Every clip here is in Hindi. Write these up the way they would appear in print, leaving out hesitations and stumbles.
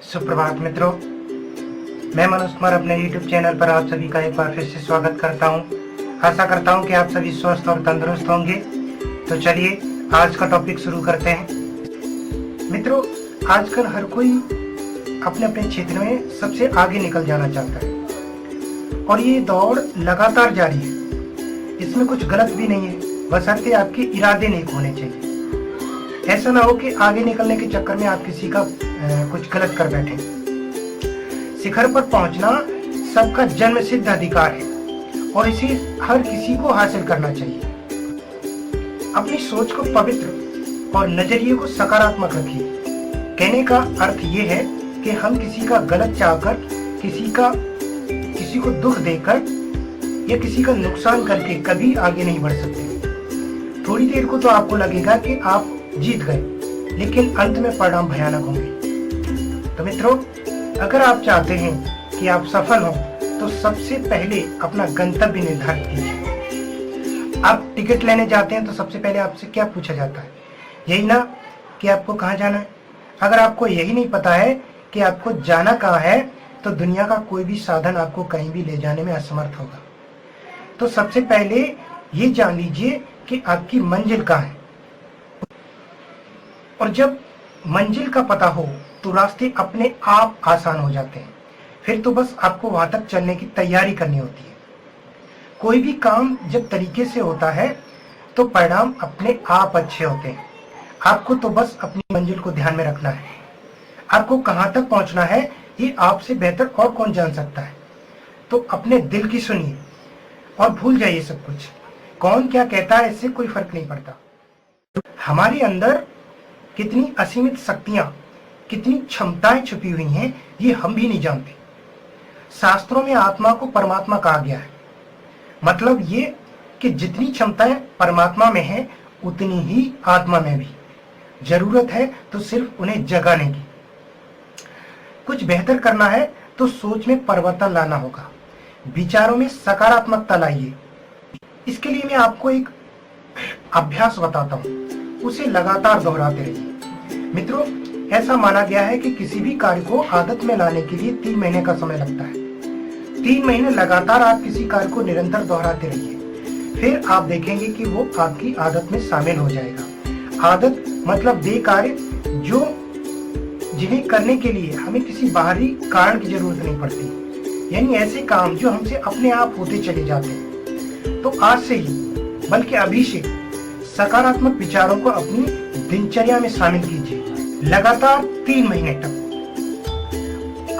सुप्रभात मित्रों, मैं मनोज कुमार अपने YouTube चैनल पर आप सभी का एक बार फिर से स्वागत करता हूं। आशा करता हूं कि आप सभी स्वस्थ और तंदुरुस्त होंगे। तो चलिए आज का टॉपिक शुरू करते हैं। मित्रों, आजकल हर कोई अपने अपने क्षेत्र में सबसे आगे निकल जाना चाहता है और ये दौड़ लगातार जारी है। इसमें कुछ गलत भी नहीं है, बशर्ते आपके इरादे नेक होने चाहिए। ऐसा ना हो कि आगे निकलने के चक्कर में आप किसी का कुछ गलत कर बैठे। शिखर पर पहुंचना सबका जन्म सिद्ध अधिकार है और इसे हर किसी को हासिल करना चाहिए। अपनी सोच को पवित्र और नजरिए को सकारात्मक रखिए। कहने का अर्थ ये है कि हम किसी का गलत चाहकर, किसी को दुख देकर या किसी का नुकसान करके कभी आगे नहीं बढ़ सकते। थोड़ी देर को तो आपको लगेगा कि आप जीत गए, लेकिन अंत में परिणाम भयानक होंगे। तो मित्रों, अगर आप चाहते हैं कि आप सफल हों, तो सबसे पहले अपना गंतव्य निर्धारित कीजिए। आप टिकट लेने जाते हैं तो सबसे पहले आपसे क्या पूछा जाता है? यही ना कि आपको कहाँ जाना है। अगर आपको यही नहीं पता है कि आपको जाना कहाँ है, तो दुनिया का कोई भी साधन आपको कहीं भी ले जाने में असमर्थ होगा। तो सबसे पहले ये जान लीजिए कि आपकी मंजिल कहाँ है। और जब मंजिल का पता हो तो रास्ते अपने आप आसान हो जाते हैं। फिर तो बस आपको वहां तक चलने की तैयारी करनी होती है। कोई भी काम जब तरीके से होता है तो परिणाम अपने आप अच्छे होते हैं। आपको तो बस अपनी मंजिल को ध्यान में रखना है। आपको कहां तक पहुंचना है ये आपसे बेहतर और कौन जान सकता है। तो अपने दिल की सुनिए और भूल जाइए सब कुछ। कौन क्या कहता है इससे कोई फर्क नहीं पड़ता। हमारे अंदर कितनी असीमित शक्तियां, कितनी क्षमताएं छुपी हुई हैं, ये हम भी नहीं जानते। शास्त्रों में आत्मा को परमात्मा कहा गया है। मतलब ये कि जितनी क्षमताएं परमात्मा में हैं, उतनी ही आत्मा में भी। जरूरत है तो सिर्फ उन्हें जगाने की। कुछ बेहतर करना है तो सोच में परिवर्तन लाना होगा। विचारों में सकारात्मकता लाइए। इसके लिए मैं आपको एक अभ्यास बताता हूं, उसे लगातार दोहराते रहिए। मित्रों, ऐसा माना गया है कि किसी भी कार्य को आदत में लाने के लिए 3 महीने का समय लगता है। 3 महीने लगातार आप किसी कार्य को निरंतर दोहराते रहिए, फिर आप देखेंगे कि वो आपकी आदत में शामिल हो जाएगा। आदत मतलब वे कार्य जिन्हें करने के लिए हमें किसी बाहरी कारण की जरूरत नहीं पड़ती, यानी ऐसे काम जो हमसे अपने आप होते चले जाते हैं। तो आज से ही, बल्कि अभी से सकारात्मक विचारों को अपनी दिनचर्या में शामिल कीजिए, लगातार 3 महीने तक।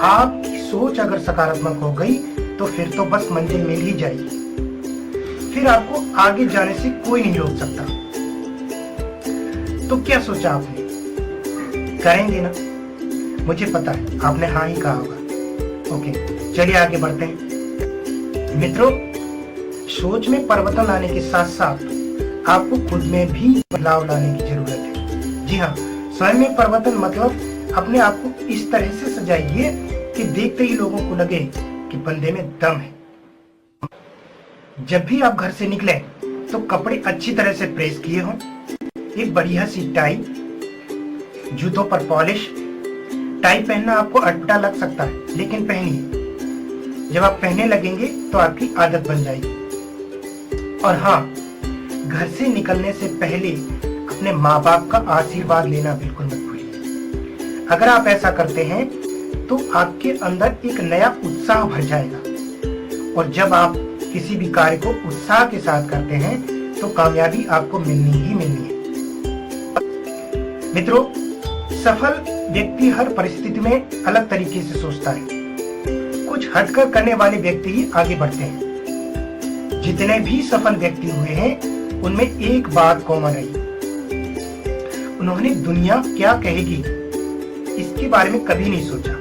आपकी सोच अगर सकारात्मक हो गई तो फिर तो बस मंजिल मिल ही जाएगी। फिर आपको आगे जाने से कोई नहीं रोक सकता। तो क्या सोचा आपने? करेंगे ना? मुझे पता है आपने हाँ ही कहा होगा। ओके, चलिए आगे बढ़ते हैं। मित्रों, सोच में परिवर्तन लाने के साथ साथ आपको खुद में भी बदलाव लाने की जरूरत है। जी हाँ, स्वयं में परिवर्तन मतलब अपने आप को इस तरह से सजाइए कि देखते ही लोगों को लगे कि बंदे में दम है। जब भी आप घर से निकले तो कपड़े अच्छी तरह से प्रेस किए हों, एक बढ़िया सी टाई, जूतों पर पॉलिश। टाई पहनना आपको अटपटा लग सकता है, लेकिन पहनिए। जब आप पहनने लगेंगे तो आपकी आदत बन जाएगी। और हाँ, घर से निकलने से पहले अपने माँ बाप का आशीर्वाद लेना बिल्कुल मत भूलिए। अगर आप ऐसा करते हैं तो आपके अंदर एक नया उत्साह भर जाएगा। और जब आप किसी भी कार्य को उत्साह के साथ करते हैं तो कामयाबी आपको मिलनी ही मिलनी है। मित्रों, सफल व्यक्ति हर परिस्थिति में अलग तरीके से सोचता है। कुछ हटकर करने वाले व्यक्ति ही आगे बढ़ते हैं। जितने भी सफल व्यक्ति हुए हैं उनमें एक बात कॉमन रही। उन्होंने दुनिया क्या कहेगी इसके बारे में कभी नहीं सोचा,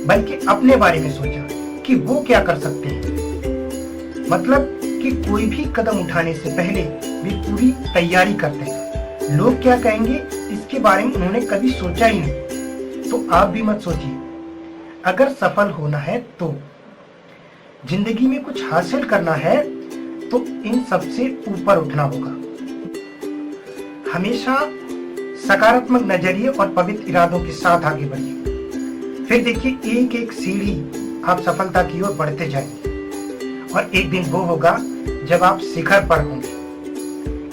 बल्कि अपने बारे में सोचा कि वो क्या कर सकते हैं। मतलब कि कोई भी कदम उठाने से पहले वे पूरी तैयारी करते हैं। लोग क्या कहेंगे इसके बारे में उन्होंने कभी सोचा ही नहीं। तो आप भी मत सोचिए। अगर सफल होना है तो, जिंदगी में कुछ हासिल करना है तो इन सबसे ऊपर उठना होगा। हमेशा सकारात्मक नजरिए और पवित्र इरादों के साथ आगे बढ़िए। फिर देखिए एक एक सीढ़ी आप सफलता की ओर बढ़ते जाएंगे और एक दिन वो होगा जब आप शिखर पर होंगे।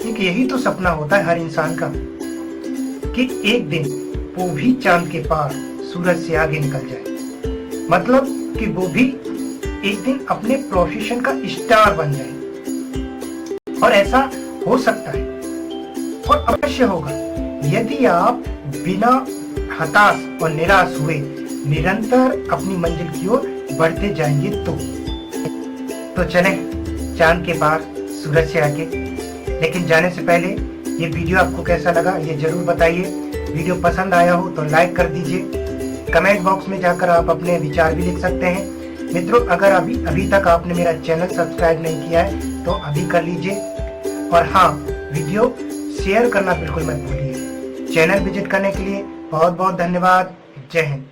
एक यही तो सपना होता है हर इंसान का कि एक दिन वो भी चांद के पार सूरज से आगे निकल जाए। मतलब कि वो भी एक दिन अपने प्रोफेशन का स्टार बन जाए। और ऐसा हो सकता है और अवश्य होगा यदि आप बिना हताश और निराश हुए निरंतर अपनी मंजिल की ओर बढ़ते जाएंगे तो चलें चांद के पार सूरज से आगे। लेकिन जाने से पहले ये वीडियो आपको कैसा लगा ये जरूर बताइए। वीडियो पसंद आया हो तो लाइक कर दीजिए। कमेंट बॉक्स में जाकर आप अपने विचार भी लिख सकते हैं। मित्रों, अगर अभी तक आपने मेरा चैनल सब्सक्राइब नहीं किया है तो अभी कर लीजिए। और हाँ, वीडियो शेयर करना बिल्कुल मत भूलिए। चैनल विजिट करने के लिए बहुत बहुत धन्यवाद। जय हिंद।